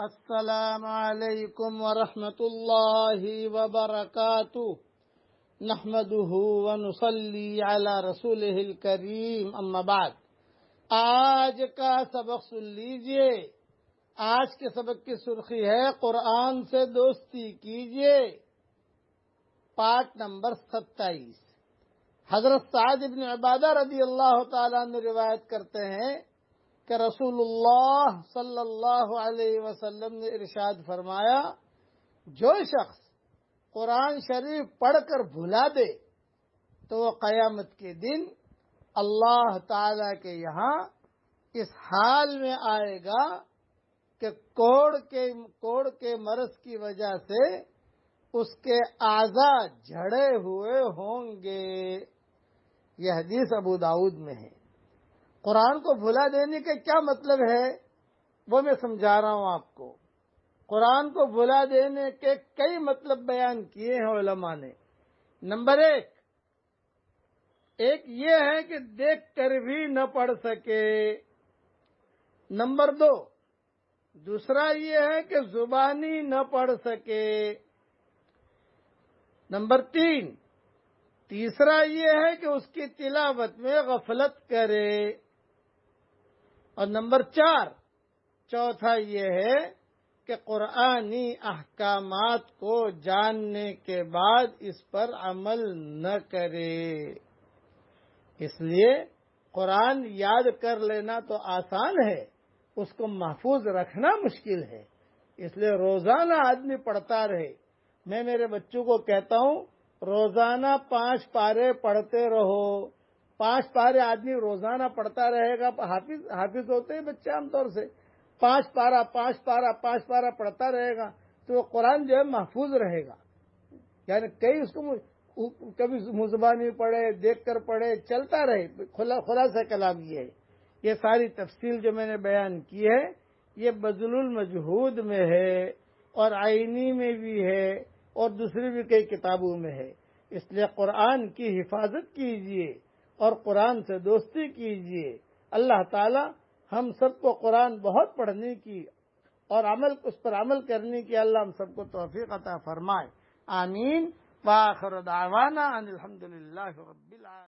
السلام علیکم ورحمۃ اللہ وبرکاتہ نحمده ونصلی علی رسولہ الکریم اما بعد۔ آج کا سبق سن لیجئے۔ آج کے سبق کی سرخی ہے قرآن سے دوستی کیجئے، پارٹ نمبر 27۔ حضرت سعد بن عبادہ رضی اللہ تعالیٰ عنہ روایت کرتے ہیں کہ رسول اللہ صلی اللہ علیہ وسلم نے ارشاد فرمایا، جو شخص قرآن شریف پڑھ کر بھلا دے تو وہ قیامت کے دن اللہ تعالی کے یہاں اس حال میں آئے گا کہ کوڑ کے مرض کی وجہ سے اس کے اعضاء جھڑے ہوئے ہوں گے۔ یہ حدیث ابو داؤد میں ہے۔ قرآن کو بھلا دینے کا کیا مطلب ہے وہ میں سمجھا رہا ہوں آپ کو۔ قرآن کو بھلا دینے کے کئی مطلب بیان کیے ہیں علماء نے۔ نمبر ایک یہ ہے کہ دیکھ کر بھی نہ پڑھ سکے۔ نمبر دوسرا یہ ہے کہ زبانی نہ پڑھ سکے۔ نمبر تیسرا یہ ہے کہ اس کی تلاوت میں غفلت کرے۔ اور نمبر چوتھا یہ ہے کہ قرآنی احکامات کو جاننے کے بعد اس پر عمل نہ کرے۔ اس لیے قرآن یاد کر لینا تو آسان ہے، اس کو محفوظ رکھنا مشکل ہے۔ اس لیے روزانہ آدمی پڑھتا رہے۔ میں میرے بچوں کو کہتا ہوں روزانہ 5 پارے پڑھتے رہو۔ 5 پارے آدمی روزانہ پڑھتا رہے گا، حافظ ہوتے ہیں بچے عام طور سے، 5 پارا پڑھتا رہے گا تو وہ قرآن جو ہے محفوظ رہے گا۔ یعنی اس کو کبھی منہ زبانی پڑھے، دیکھ کر پڑھے، چلتا رہے۔ خلاصہ کلام یہ ہے۔ یہ ساری تفصیل جو میں نے بیان کی ہے یہ بذل المجہود میں ہے اور عینی میں بھی ہے اور دوسری بھی کئی کتابوں میں ہے۔ اس لیے قرآن کی حفاظت کیجئے اور قرآن سے دوستی کیجئے۔ اللہ تعالی ہم سب کو قرآن بہت پڑھنے کی اور اس پر عمل کرنے کی اللہ ہم سب کو توفیق عطا فرمائے۔ آمین۔ وآخر دعوانا ان الحمدللہ رب العالمین۔